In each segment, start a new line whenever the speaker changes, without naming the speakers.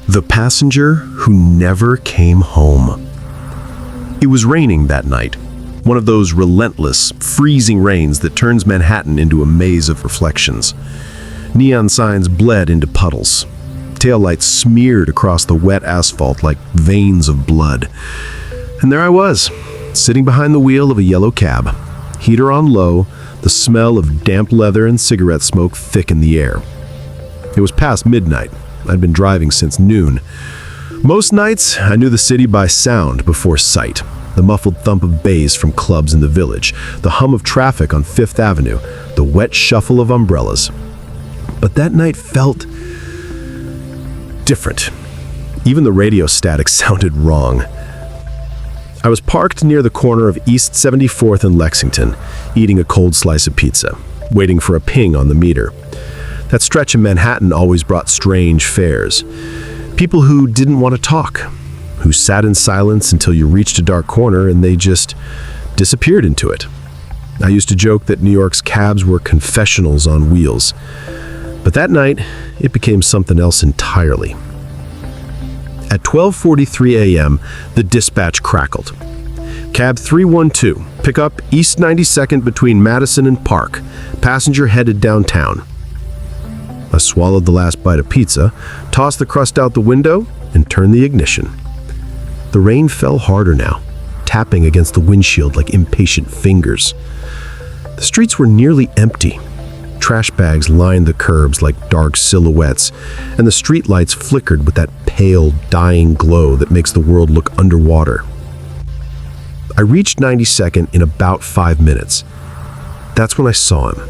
The passenger who never came home. It was raining that night, one of those relentless, freezing rains that turns Manhattan into a maze of reflections. Neon signs bled into puddles. Taillights smeared across the wet asphalt like veins of blood. And there I was, sitting behind the wheel of a yellow cab, heater on low, the smell of damp leather and cigarette smoke thick in the air. It was past midnight. I'd been driving since noon. Most nights, I knew the city by sound before sight. The muffled thump of bass from clubs in the village, the hum of traffic on Fifth Avenue, the wet shuffle of umbrellas. But that night felt different. Even the radio static sounded wrong. I was parked near the corner of East 74th and Lexington, eating a cold slice of pizza, waiting for a ping on the meter. That stretch in Manhattan always brought strange fares. People who didn't want to talk, who sat in silence until you reached a dark corner and they just disappeared into it. I used to joke that New York's cabs were confessionals on wheels. But that night, it became something else entirely. At 12:43 a.m., the dispatch crackled. Cab 312, pick up East 92nd between Madison and Park. Passenger headed downtown. I swallowed the last bite of pizza, tossed the crust out the window, and turned the ignition. The rain fell harder now, tapping against the windshield like impatient fingers. The streets were nearly empty. Trash bags lined the curbs like dark silhouettes, and the streetlights flickered with that pale, dying glow that makes the world look underwater. I reached 92nd in about 5 minutes. That's when I saw him.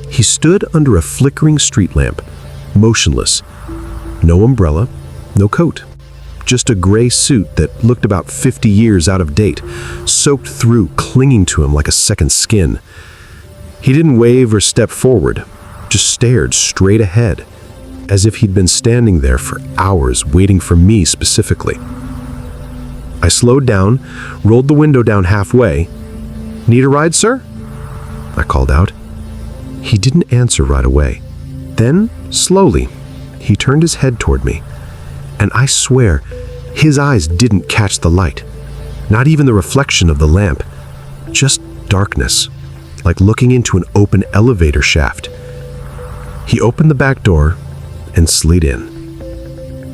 He stood under a flickering street lamp, motionless. No umbrella, no coat. Just a gray suit that looked about 50 years out of date, soaked through, clinging to him like a second skin. He didn't wave or step forward, just stared straight ahead, as if he'd been standing there for hours waiting for me specifically. I slowed down, rolled the window down halfway. "Need a ride, sir?" I called out. He didn't answer right away. Then, slowly, he turned his head toward me, and I swear, his eyes didn't catch the light. Not even the reflection of the lamp. Just darkness, like looking into an open elevator shaft. He opened the back door and slid in.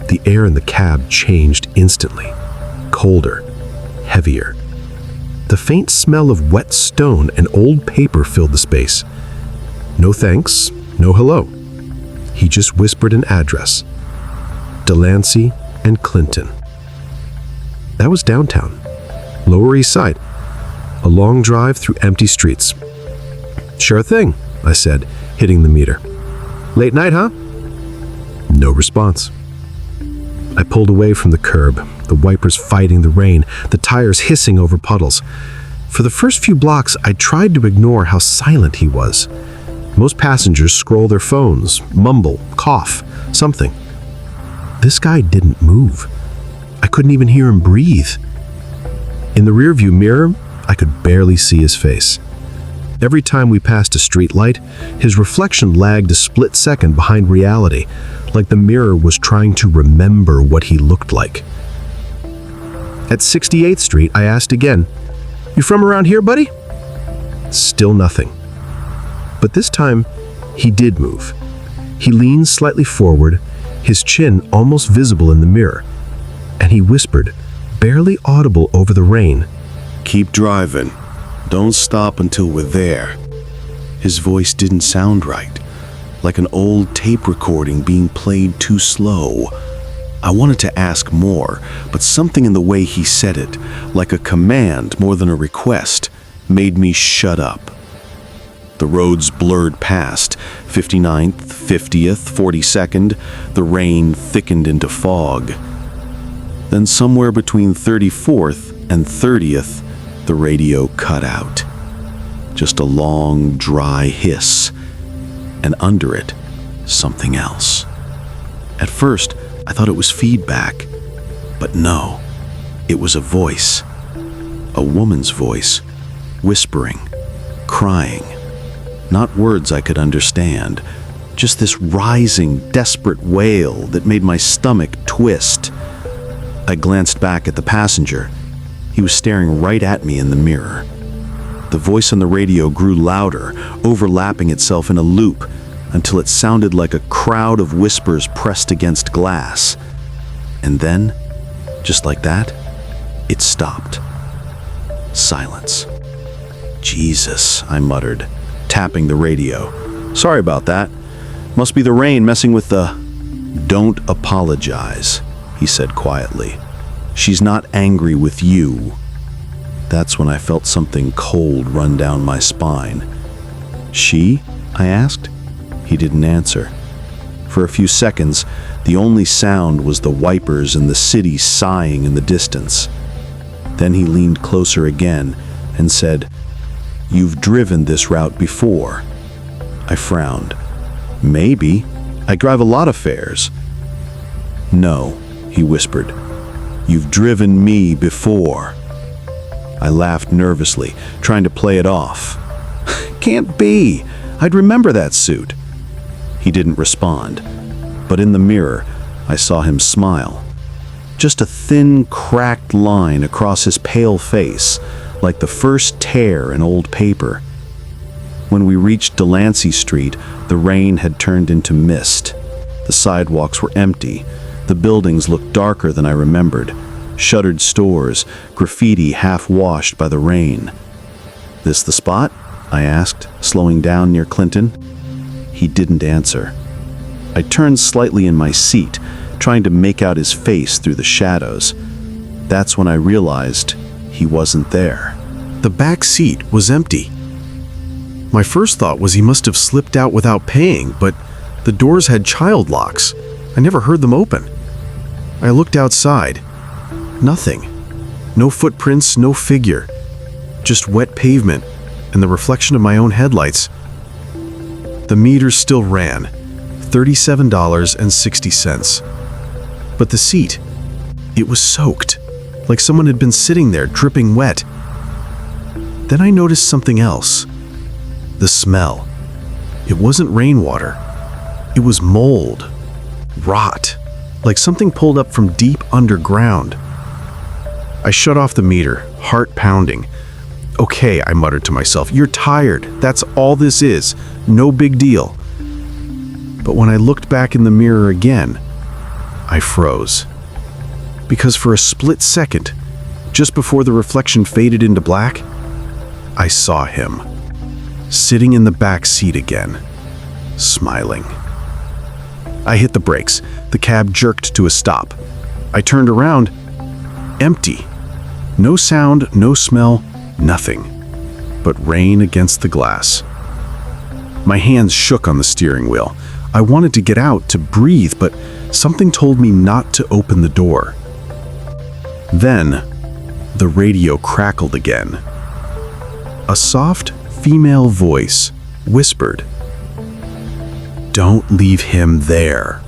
The air in the cab changed instantly. Colder, heavier. The faint smell of wet stone and old paper filled the space. No thanks, no hello. He just whispered an address. Delancey and Clinton. That was downtown, Lower East Side. A long drive through empty streets. "Sure thing," I said, hitting the meter. "Late night, huh?" No response. I pulled away from the curb, the wipers fighting the rain, the tires hissing over puddles. For the first few blocks, I tried to ignore how silent he was. Most passengers scroll their phones, mumble, cough, something. This guy didn't move. I couldn't even hear him breathe. In the rearview mirror, I could barely see his face. Every time we passed a street light, his reflection lagged a split second behind reality, like the mirror was trying to remember what he looked like. At 68th Street, I asked again, "You from around here, buddy?" Still nothing. But this time, he did move. He leaned slightly forward, his chin almost visible in the mirror, and he whispered, barely audible over the rain,
"Keep driving. Don't stop until we're there." His voice didn't sound right, like an old tape recording being played too slow. I wanted to ask more, but something in the way he said it, like a command more than a request, made me shut up. The roads blurred past, 59th, 50th, 42nd, the rain thickened into fog. Then somewhere between 34th and 30th, the radio cut out. Just a long, dry hiss, and under it, something else. At first, I thought it was feedback, but no, it was a voice. A woman's voice, whispering, crying. Not words I could understand, just this rising, desperate wail that made my stomach twist. I glanced back at the passenger. He was staring right at me in the mirror. The voice on the radio grew louder, overlapping itself in a loop, until it sounded like a crowd of whispers pressed against glass. And then, just like that, it stopped. Silence. Jesus, I muttered, tapping the radio. Sorry about that. Must be the rain messing with the... Don't apologize, he said quietly. She's not angry with you. That's when I felt something cold run down my spine. She? I asked. He didn't answer. For a few seconds, the only sound was the wipers and the city sighing in the distance. Then he leaned closer again and said, "You've driven this route before." I frowned. "Maybe. I drive a lot of fares." "No," he whispered. "You've driven me before." I laughed nervously, trying to play it off. "Can't be. I'd remember that suit." He didn't respond, but in the mirror, I saw him smile. Just a thin, cracked line across his pale face, like the first tear in old paper. When we reached Delancey Street, the rain had turned into mist. The sidewalks were empty. The buildings looked darker than I remembered. Shuttered stores, graffiti half washed by the rain. "This the spot?" I asked, slowing down near Clinton. He didn't answer. I turned slightly in my seat, trying to make out his face through the shadows. That's when I realized he wasn't there.
The back seat was empty. My first thought was he must have slipped out without paying, but the doors had child locks. I never heard them open. I looked outside. Nothing. No footprints, no figure. Just wet pavement and the reflection of my own headlights. The meter still ran, $37.60. But the seat, it was soaked, like someone had been sitting there dripping wet. Then I noticed something else. The smell. It wasn't rainwater. It was mold, rot, like something pulled up from deep underground. I shut off the meter, heart pounding. "Okay," I muttered to myself, "you're tired. That's all this is. No big deal." But when I looked back in the mirror again, I froze. Because for a split second, just before the reflection faded into black, I saw him, sitting in the back seat again, smiling. I hit the brakes. The cab jerked to a stop. I turned around. Empty. No sound, no smell, nothing. But rain against the glass. My hands shook on the steering wheel. I wanted to get out, to breathe, but something told me not to open the door. Then, the radio crackled again. A soft, female voice whispered, "Don't leave him there."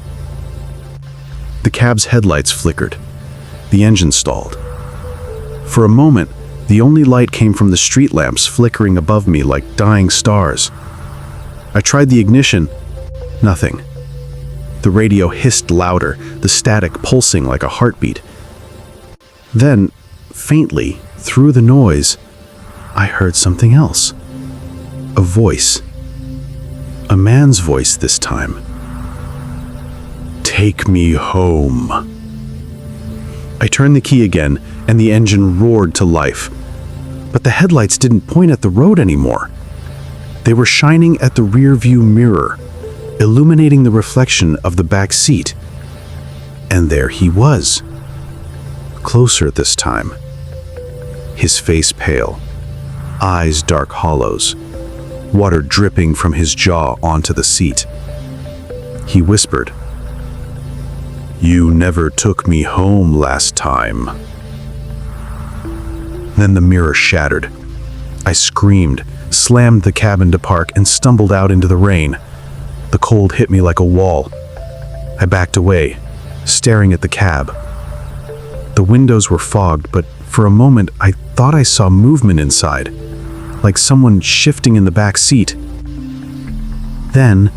The cab's headlights flickered. The engine stalled. For a moment, the only light came from the street lamps flickering above me like dying stars. I tried the ignition. Nothing. The radio hissed louder, the static pulsing like a heartbeat. Then, faintly, through the noise, I heard something else. A voice. A man's voice this time. "Take me home." I turned the key again, and the engine roared to life. But the headlights didn't point at the road anymore. They were shining at the rear-view mirror, illuminating the reflection of the back seat. And there he was. Closer this time. His face pale, eyes dark hollows, water dripping from his jaw onto the seat. He whispered, "You never took me home last time." Then the mirror shattered. I screamed, slammed the cab into park, and stumbled out into the rain. The cold hit me like a wall. I backed away, staring at the cab. The windows were fogged, but for a moment I thought I saw movement inside, like someone shifting in the back seat. Then,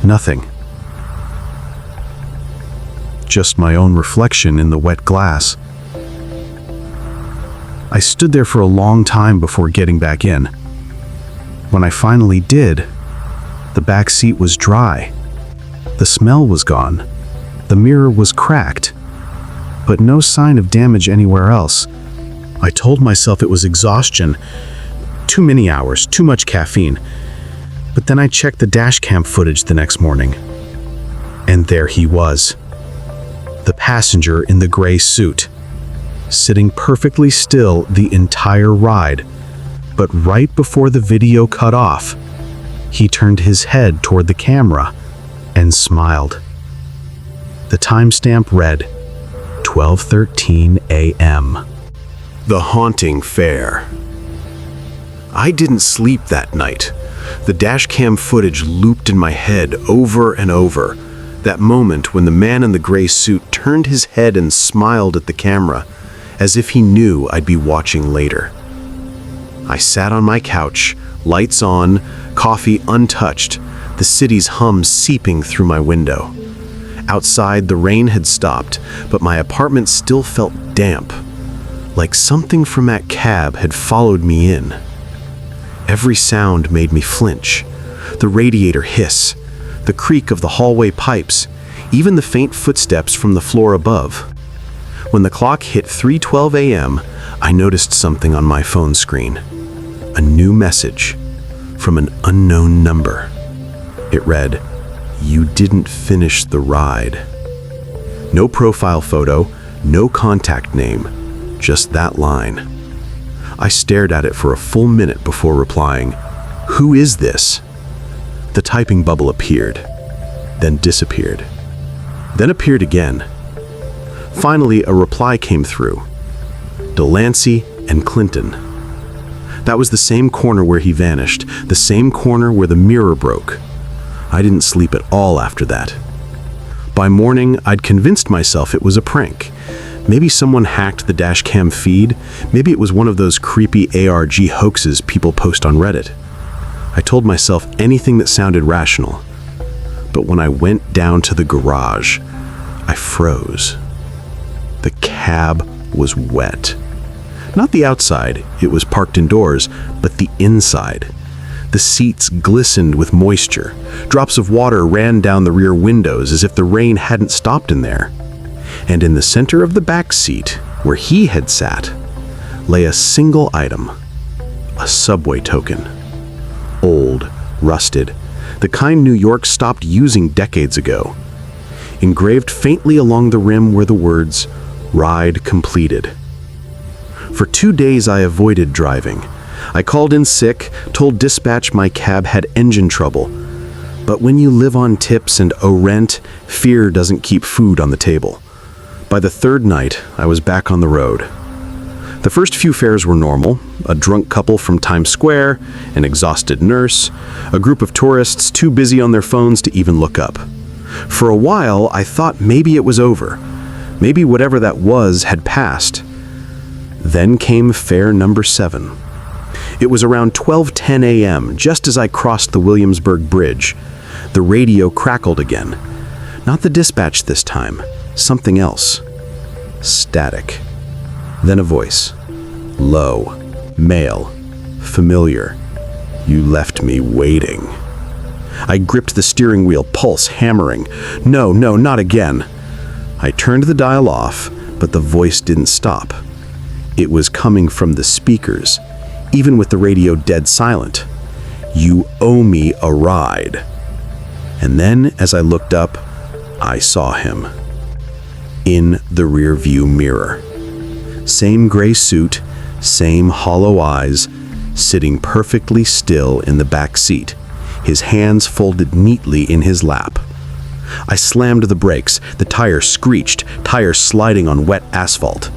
Nothing. Just my own reflection in the wet glass. I stood there for a long time before getting back in. When I finally did, the back seat was dry. The smell was gone. The mirror was cracked, but no sign of damage anywhere else. I told myself it was exhaustion. Too many hours, too much caffeine. But then I checked the dash cam footage the next morning. And there he was. The passenger in the gray suit, sitting perfectly still the entire ride. But right before the video cut off, he turned his head toward the camera and smiled. The timestamp read 12:13 a.m.
The haunting fare. I didn't sleep that night. The dashcam footage looped in my head over and over. That moment when the man in the gray suit turned his head and smiled at the camera, as if he knew I'd be watching later. I sat on my couch, lights on, coffee untouched, the city's hum seeping through my window. Outside, the rain had stopped, but my apartment still felt damp, like something from that cab had followed me in. Every sound made me flinch. The radiator hiss, the creak of the hallway pipes, even the faint footsteps from the floor above. When the clock hit 3:12 a.m., I noticed something on my phone screen. A new message from an unknown number. It read, "You didn't finish the ride." No profile photo, no contact name, just that line. I stared at it for a full minute before replying, "Who is this?" The typing bubble appeared, then disappeared, then appeared again. Finally, a reply came through. Delancey and Clinton. That was the same corner where he vanished, the same corner where the mirror broke. I didn't sleep at all after that. By morning, I'd convinced myself it was a prank. Maybe someone hacked the dashcam feed. Maybe it was one of those creepy ARG hoaxes people post on Reddit. I told myself anything that sounded rational. But when I went down to the garage, I froze. The cab was wet. Not the outside, it was parked indoors, but the inside. The seats glistened with moisture. Drops of water ran down the rear windows as if the rain hadn't stopped in there. And in the center of the back seat, where he had sat, lay a single item, a subway token. Old, rusted, the kind New York stopped using decades ago. Engraved faintly along the rim were the words, "Ride completed." For 2 days I avoided driving. I called in sick, told dispatch my cab had engine trouble. But when you live on tips and owe rent, fear doesn't keep food on the table. By the third night, I was back on the road. The first few fares were normal: a drunk couple from Times Square, an exhausted nurse, a group of tourists too busy on their phones to even look up. For a while, I thought maybe it was over. Maybe whatever that was had passed. Then came fare number 7. It was around 12:10 a.m., just as I crossed the Williamsburg Bridge. The radio crackled again. Not the dispatch this time, something else. Static. Then a voice. Low, male, familiar. "You left me waiting." I gripped the steering wheel, pulse hammering. No, not again. I turned the dial off, but the voice didn't stop. It was coming from the speakers, even with the radio dead silent. "You owe me a ride." And then, as I looked up, I saw him. In the rearview mirror. Same gray suit, same hollow eyes, sitting perfectly still in the back seat, his hands folded neatly in his lap. I slammed the brakes, the tire screeched, tires sliding on wet asphalt.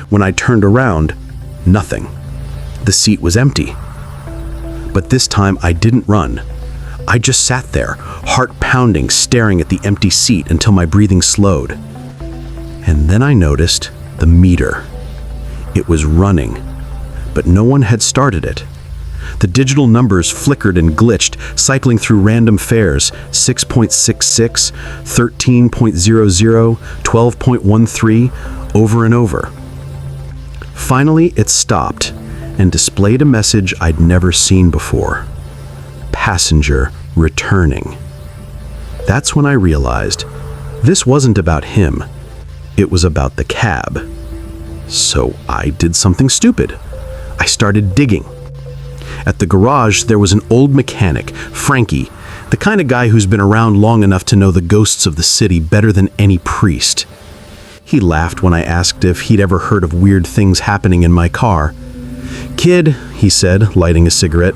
When I turned around, nothing. The seat was empty. But this time I didn't run. I just sat there, heart pounding, staring at the empty seat until my breathing slowed. And then I noticed the meter. It was running, but no one had started it. The digital numbers flickered and glitched, cycling through random fares: 6.66, 13.00, 12.13, over and over. Finally, it stopped and displayed a message I'd never seen before. Passenger returning. That's when I realized this wasn't about him. It was about the cab. So I did something stupid. I started digging. At the garage, there was an old mechanic, Frankie, the kind of guy who's been around long enough to know the ghosts of the city better than any priest. He laughed when I asked if he'd ever heard of weird things happening in my car. "Kid," he said, lighting a cigarette,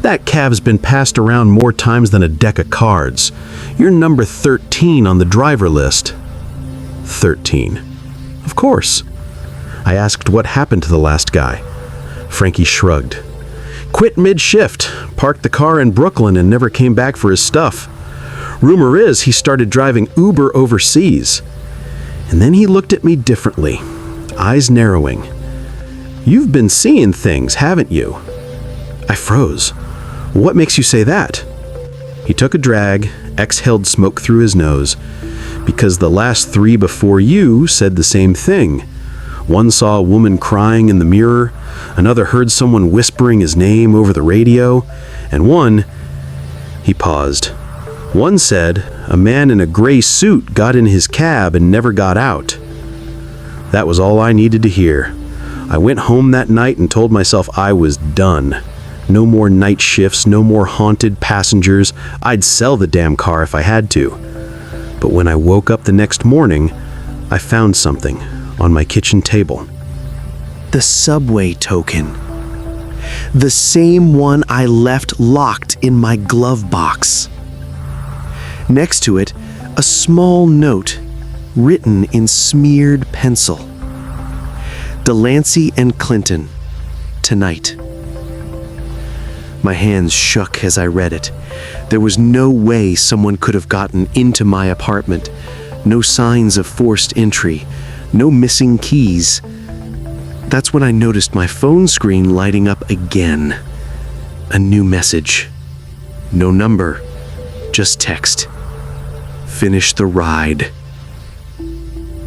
"that cab's been passed around more times than a deck of cards. You're number 13 on the driver list." 13. Of course. I asked what happened to the last guy. Frankie shrugged. "Quit mid-shift, parked the car in Brooklyn and never came back for his stuff. Rumor is he started driving Uber overseas." And then he looked at me differently, eyes narrowing. "You've been seeing things, haven't you?" I froze. "What makes you say that?" He took a drag, exhaled smoke through his nose. "Because the last 3 before you said the same thing. One saw a woman crying in the mirror, another heard someone whispering his name over the radio, and one..." He paused. "One said a man in a gray suit got in his cab and never got out." That was all I needed to hear. I went home that night and told myself I was done. No more night shifts, no more haunted passengers. I'd sell the damn car if I had to. But when I woke up the next morning, I found something on my kitchen table.
The subway token. The same one I left locked in my glove box. Next to it, a small note written in smeared pencil. "Delancey and Clinton, tonight." My hands shook as I read it. There was no way someone could have gotten into my apartment. No signs of forced entry. No missing keys. That's when I noticed my phone screen lighting up again. A new message. No number, just text. "Finish the ride."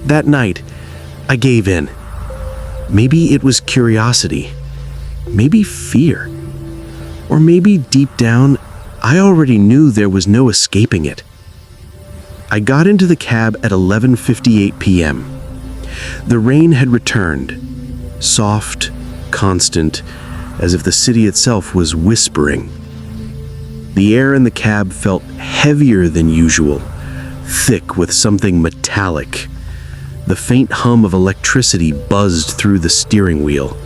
That night, I gave in. Maybe it was curiosity. Maybe fear. Or maybe deep down, I already knew there was no escaping it. I got into the cab at 11:58 p.m. The rain had returned, soft, constant, as if the city itself was whispering. The air in the cab felt heavier than usual, thick with something metallic. The faint hum of electricity buzzed through the steering wheel.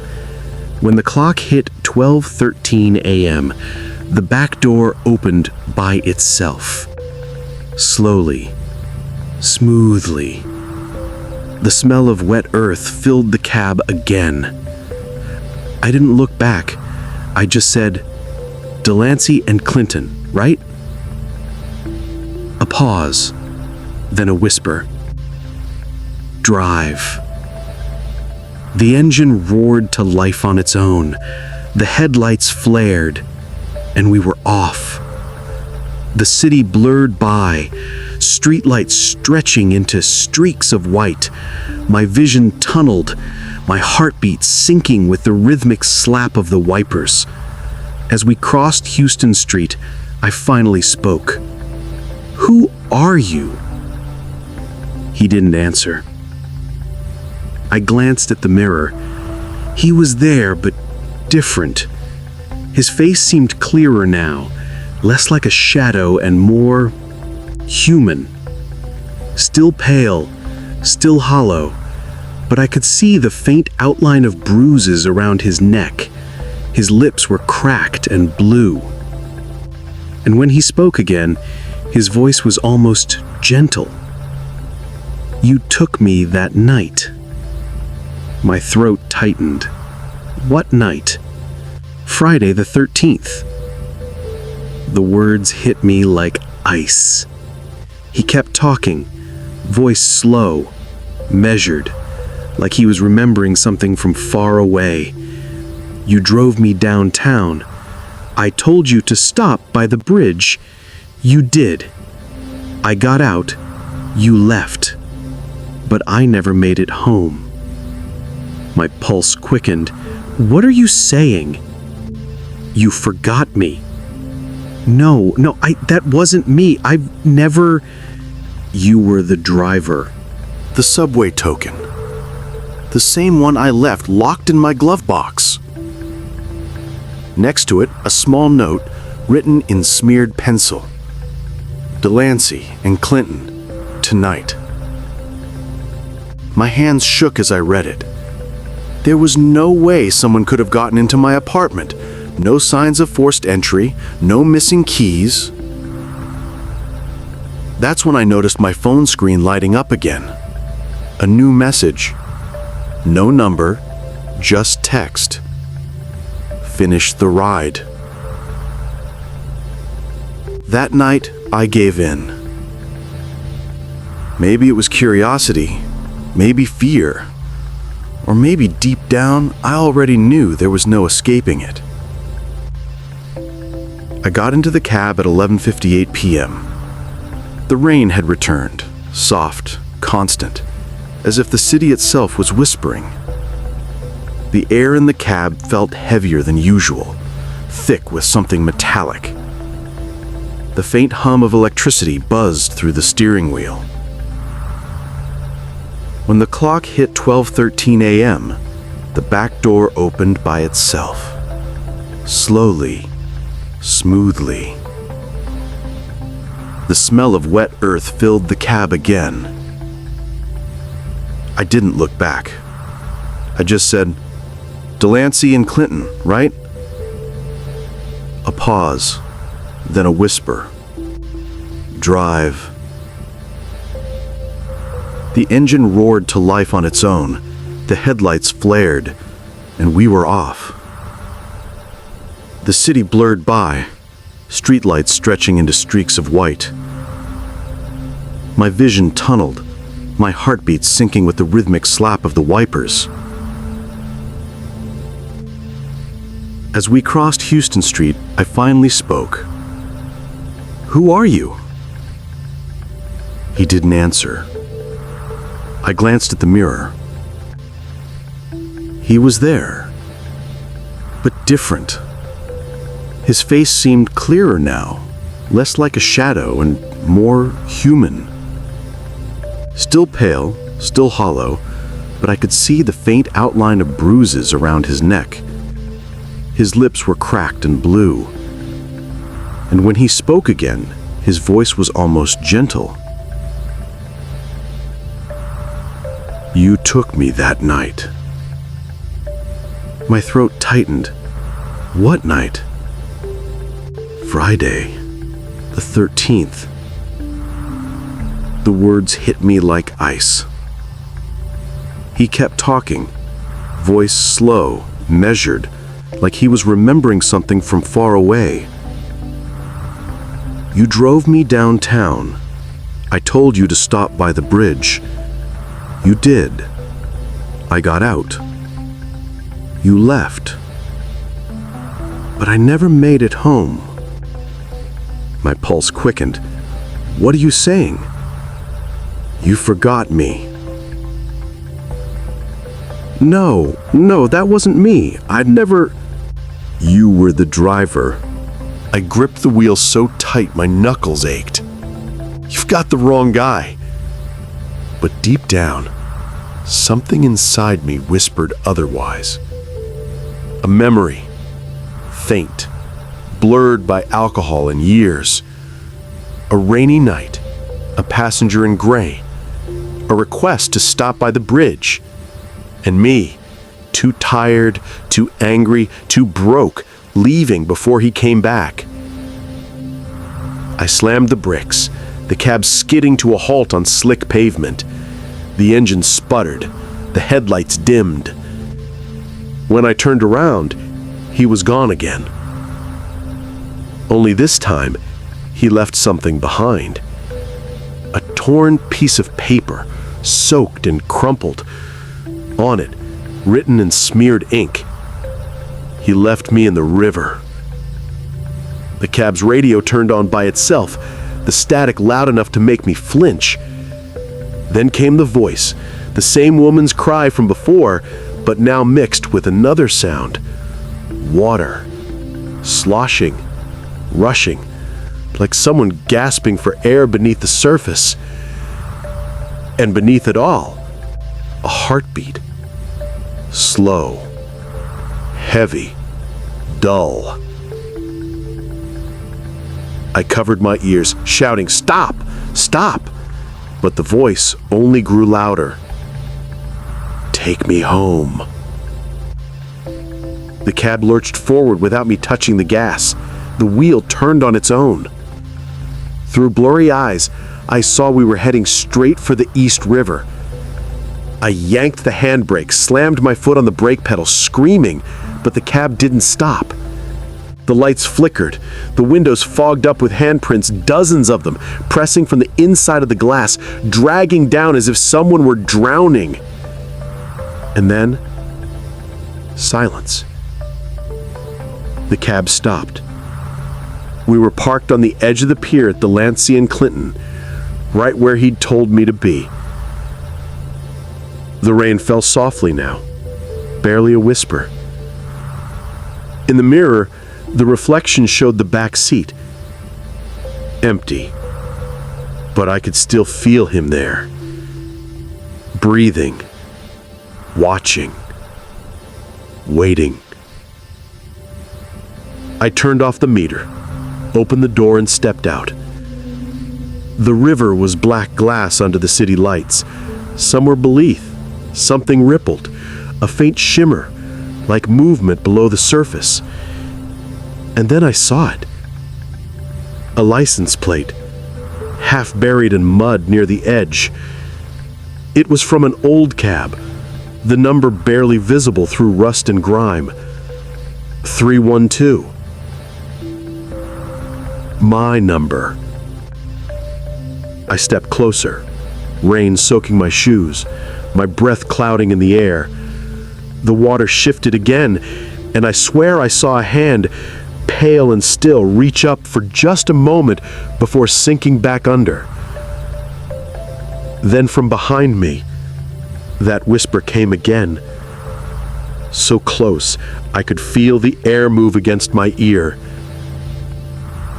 When the clock hit 12:13 a.m., the back door opened by itself. Slowly, smoothly. The smell of wet earth filled the cab again. I didn't look back. I just said, "Delancey and Clinton, right?" A pause, then a whisper. "Drive." The engine roared to life on its own. The headlights flared, and we were off. The city blurred by, streetlights stretching into streaks of white. My vision tunneled, my heartbeat sinking with the rhythmic slap of the wipers. As we crossed Houston Street, I finally spoke. "Who are you?" He didn't answer. I glanced at the mirror. He was there, but different. His face seemed clearer now, less like a shadow and more human. Still pale, still hollow, but I could see the faint outline of bruises around his neck. His lips were cracked and blue. And when he spoke again, his voice was almost gentle. "You took me that night." My throat tightened. What night? Friday the 13th. The words hit me like ice. He kept talking, voice slow, measured, like he was remembering something from far away. "You drove me downtown. I told you to stop by the bridge. You did. I got out. You left. But I never made it home. My pulse quickened. What are you saying? You forgot me. No, that wasn't me. I've never... You were the driver.
The subway token. The same one I left locked in my glove box. Next to it, a small note written in smeared pencil. Delancey and Clinton, tonight. My hands shook as I read it. There was no way someone could have gotten into my apartment. No signs of forced entry, no missing keys. That's when I noticed my phone screen lighting up again. A new message. No number, just text. Finish the ride. That night, I gave in. Maybe it was curiosity, maybe fear, or maybe deep down, I already knew there was no escaping it. I got into the cab at 11:58 p.m. The rain had returned, soft, constant, as if the city itself was whispering. The air in the cab felt heavier than usual, thick with something metallic. The faint hum of electricity buzzed through the steering wheel. When the clock hit 12:13 a.m., the back door opened by itself. Slowly, smoothly. The smell of wet earth filled the cab again. I didn't look back. I just said, Delancey and Clinton, right? A pause, then a whisper. Drive. The engine roared to life on its own. The headlights flared, and we were off. The city blurred by, streetlights stretching into streaks of white. My vision tunneled, my heartbeat syncing with the rhythmic slap of the wipers. As we crossed Houston Street, I finally spoke. "Who are you?" He didn't answer. I glanced at the mirror. He was there, but different. His face seemed clearer now, less like a shadow and more human. Still pale, still hollow, but I could see the faint outline of bruises around his neck. His lips were cracked and blue. And when he spoke again, his voice was almost gentle. "You took me that night." My throat tightened. What night? Friday, the 13th. The words hit me like ice. He kept talking, voice slow, measured, like he was remembering something from far away. "You drove me downtown. I told you to stop by the bridge. You did. I got out. You left. But I never made it home." My pulse quickened. "What are you saying?" "You forgot me." No, that wasn't me. I'd never... You were the driver." I gripped the wheel so tight my knuckles ached. "You've got the wrong guy." But deep down, something inside me whispered otherwise. A memory, faint, blurred by alcohol and years. A rainy night, a passenger in gray, a request to stop by the bridge. And me, too tired, too angry, too broke, leaving before he came back. I slammed the brakes, the cab skidding to a halt on slick pavement. The engine sputtered, the headlights dimmed. When I turned around, he was gone again. Only this time, he left something behind. A torn piece of paper, soaked and crumpled. On it, written in smeared ink, "He left me in the river."
The cab's radio turned on by itself, the static loud enough to make me flinch. Then came the voice, the same woman's cry from before, but now mixed with another sound. Water. Sloshing. Rushing. Like someone gasping for air beneath the surface. And beneath it all, a heartbeat. Slow. Heavy. Dull. I covered my ears, shouting, "Stop! Stop!" But the voice only grew louder. "Take me home." The cab lurched forward without me touching the gas. The wheel turned on its own. Through blurry eyes, I saw we were heading straight for the East River. I yanked the handbrake, slammed my foot on the brake pedal, screaming, but the cab didn't stop. The lights flickered, the windows fogged up with handprints, dozens of them, pressing from the inside of the glass, dragging down as if someone were drowning. And then, silence. The cab stopped. We were parked on the edge of the pier at the Lancey and Clinton, right where he'd told me to be. The rain fell softly now, barely a whisper. In the mirror, the reflection showed the back seat. Empty. But I could still feel him there. Breathing. Watching. Waiting. I turned off the meter, opened the door and stepped out. The river was black glass under the city lights. Some were beneath. Something rippled. A faint shimmer, like movement below the surface. And then I saw it. A license plate, half buried in mud near the edge. It was from an old cab, the number barely visible through rust and grime. 312. My number. I stepped closer, rain soaking my shoes, my breath clouding in the air. The water shifted again, and I swear I saw a hand, pale and still, reach up for just a moment before sinking back under. Then from behind me, that whisper came again. So close, I could feel the air move against my ear.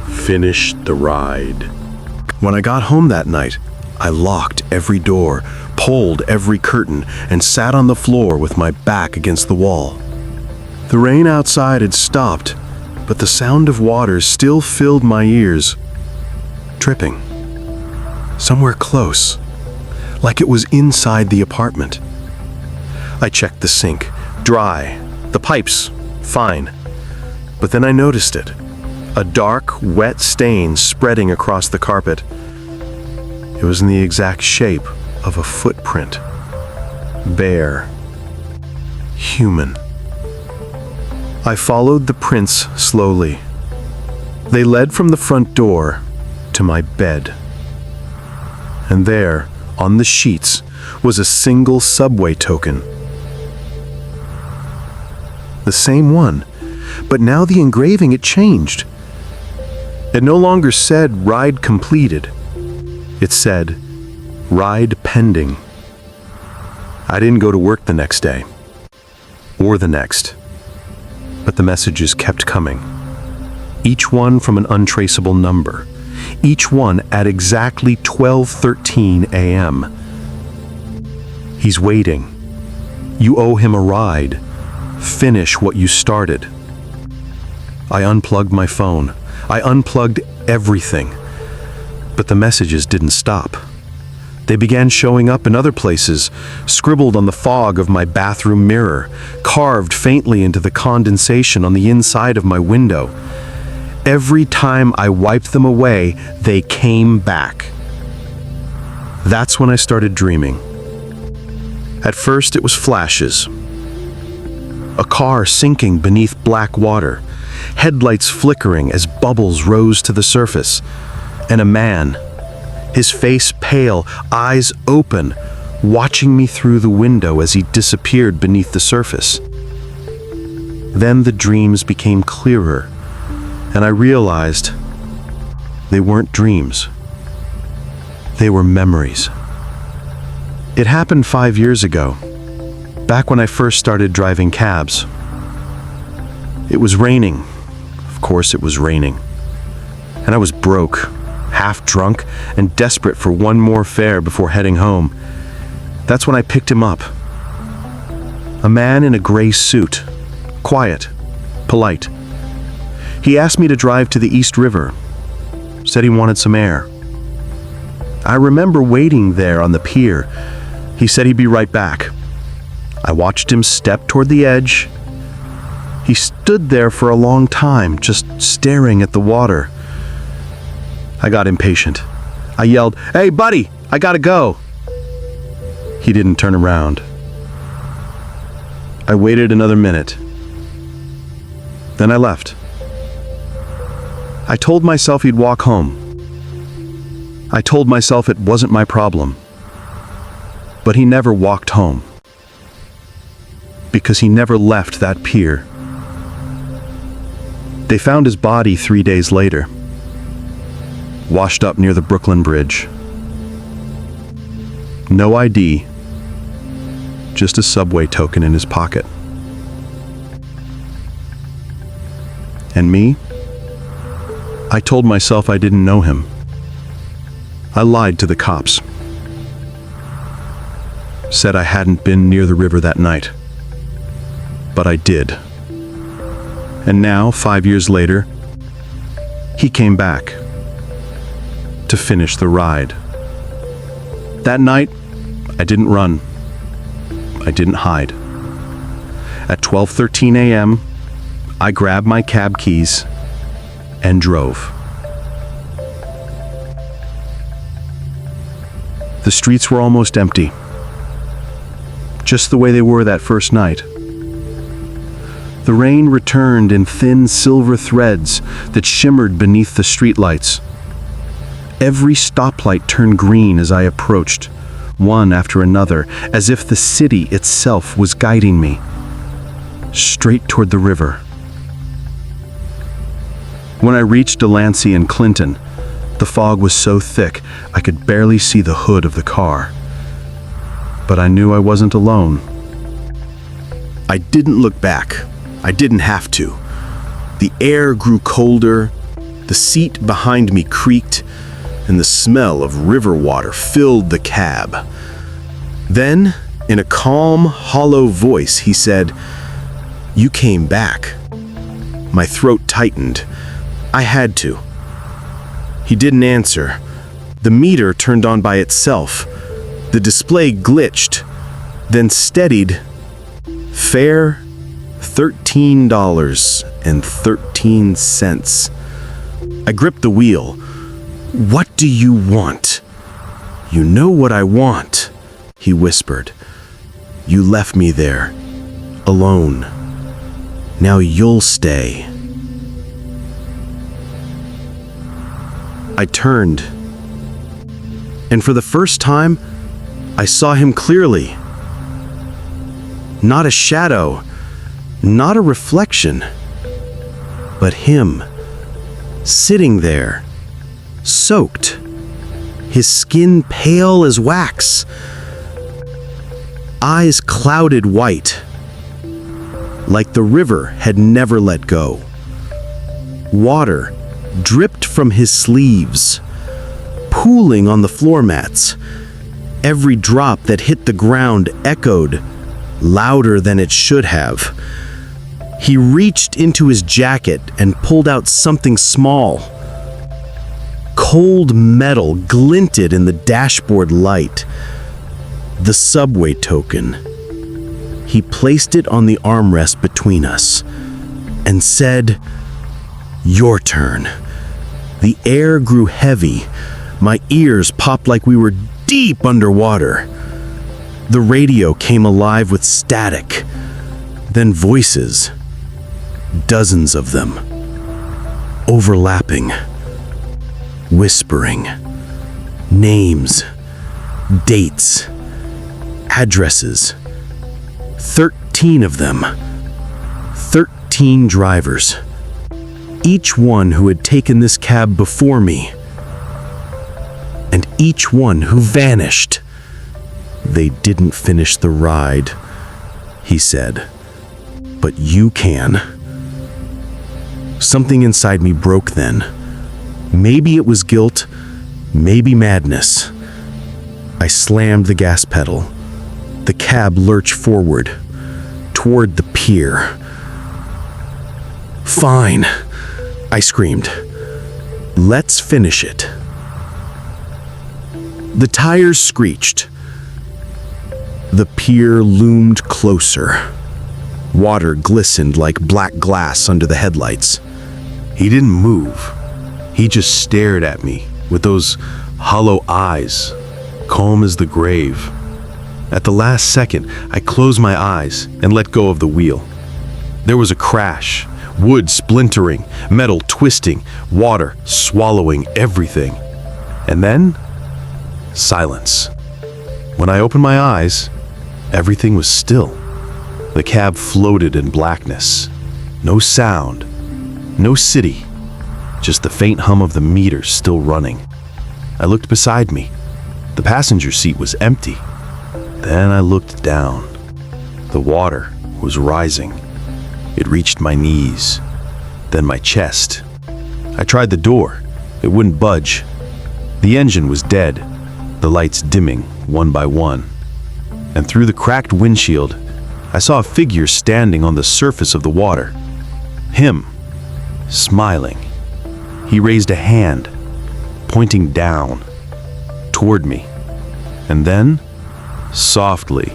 Finish the ride. When I got home that night, I locked every door, pulled every curtain, and sat on the floor with my back against the wall. The rain outside had stopped, but the sound of water still filled my ears. Dripping. Somewhere close, like it was inside the apartment. I checked the sink. Dry. The pipes. Fine. But then I noticed it. A dark, wet stain spreading across the carpet. It was in the exact shape of a footprint. Bare. Human. I followed the prints slowly. They led from the front door to my bed. And there, on the sheets, was a single subway token. The same one, but now the engraving had changed. It no longer said ride completed. It said ride pending. I didn't go to work the next day, or the next. But the messages kept coming, each one from an untraceable number, each one at exactly 12:13 a.m. He's waiting. You owe him a ride. Finish what you started. I unplugged my phone. I unplugged everything. But the messages didn't stop. They began showing up in other places, scribbled on the fog of my bathroom mirror, carved faintly into the condensation on the inside of my window. Every time I wiped them away, they came back. That's when I started dreaming. At first, it was flashes. A car sinking beneath black water, headlights flickering as bubbles rose to the surface, and a man, his face pale, eyes open, watching me through the window as he disappeared beneath the surface. Then the dreams became clearer. And I realized they weren't dreams. They were memories. It happened 5 years ago, back when I first started driving cabs. It was raining. Of course it was raining. And I was broke, half drunk, and desperate for one more fare before heading home. That's when I picked him up. A man in a gray suit, quiet, polite. He asked me to drive to the East River, said he wanted some air. I remember waiting there on the pier. He said he'd be right back. I watched him step toward the edge. He stood there for a long time, just staring at the water. I got impatient. I yelled, "Hey, buddy, I gotta go." He didn't turn around. I waited another minute. Then I left. I told myself he'd walk home. I told myself it wasn't my problem. But he never walked home. Because he never left that pier. They found his body 3 days later, washed up near the Brooklyn Bridge. No ID, just a subway token in his pocket. And me? I told myself I didn't know him. I lied to the cops. Said I hadn't been near the river that night. But I did. And now, 5 years later, he came back to finish the ride. That night, I didn't run. I didn't hide. At 12:13 a.m., I grabbed my cab keys and drove. The streets were almost empty, just the way they were that first night. The rain returned in thin silver threads that shimmered beneath the streetlights. Every stoplight turned green as I approached, one after another, as if the city itself was guiding me, straight toward the river. When I reached Delancey and Clinton, the fog was so thick I could barely see the hood of the car. But I knew I wasn't alone. I didn't look back. I didn't have to. The air grew colder, the seat behind me creaked, and the smell of river water filled the cab. Then, in a calm, hollow voice, he said, "You came back." My throat tightened. I had to. He didn't answer. The meter turned on by itself. The display glitched, then steadied. Fare $13.13. I gripped the wheel. "What do you want?" "You know what I want," he whispered. "You left me there, alone. Now you'll stay." I turned, and for the first time, I saw him clearly. Not a shadow, not a reflection, but him, sitting there, soaked, his skin pale as wax, eyes clouded white, like the river had never let go. Water dripped from his sleeves, pooling on the floor mats. Every drop that hit the ground echoed, louder than it should have. He reached into his jacket and pulled out something small. Cold metal glinted in the dashboard light. The subway token. He placed it on the armrest between us and said, "Your turn." The air grew heavy. My ears popped like we were deep underwater. The radio came alive with static, then voices, dozens of them, overlapping, whispering, names, dates, addresses, 13 of them, 13 drivers, each one who had taken this cab before me, and each one who vanished. They didn't finish the ride, he said, but you can. Something inside me broke then. Maybe it was guilt, maybe madness. I slammed the gas pedal. The cab lurched forward, toward the pier. Fine, I screamed. Let's finish it. The tires screeched. The pier loomed closer. Water glistened like black glass under the headlights.
He didn't move. He just stared at me with those hollow eyes, calm as the grave. At the last second, I closed my eyes and let go of the wheel. There was a crash, wood splintering, metal twisting, water swallowing everything. And then, silence. When I opened my eyes, everything was still. The cab floated in blackness. No sound, no city, just the faint hum of the meters still running. I looked beside me. The passenger seat was empty. Then I looked down. The water was rising. It reached my knees, then my chest. I tried the door. It wouldn't budge. The engine was dead, the lights dimming one by one. And through the cracked windshield, I saw a figure standing on the surface of the water. Him, smiling. He raised a hand, pointing down, toward me. And then, softly,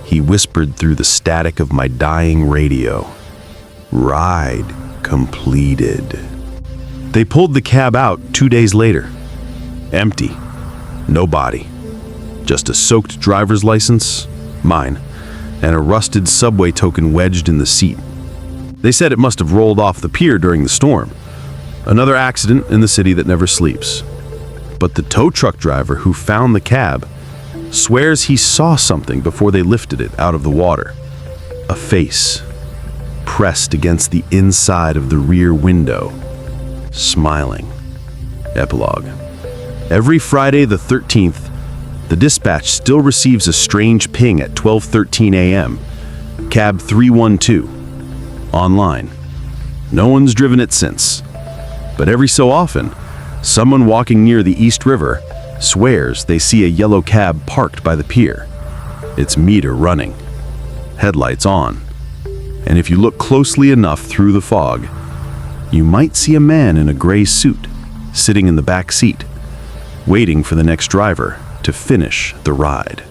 he whispered through the static of my dying radio, "Ride completed." They pulled the cab out 2 days later. Empty. No body. Just a soaked driver's license, mine, and a rusted subway token wedged in the seat. They said it must have rolled off the pier during the storm. Another accident in the city that never sleeps. But the tow truck driver who found the cab swears he saw something before they lifted it out of the water. A face, pressed against the inside of the rear window, smiling. Epilogue. Every Friday the 13th, the dispatch still receives a strange ping at 12:13 a.m. Cab 312. Online. No one's driven it since. But every so often, someone walking near the East River swears they see a yellow cab parked by the pier. Its meter running. Headlights on. And if you look closely enough through the fog, you might see a man in a gray suit sitting in the back seat, waiting for the next driver to finish the ride.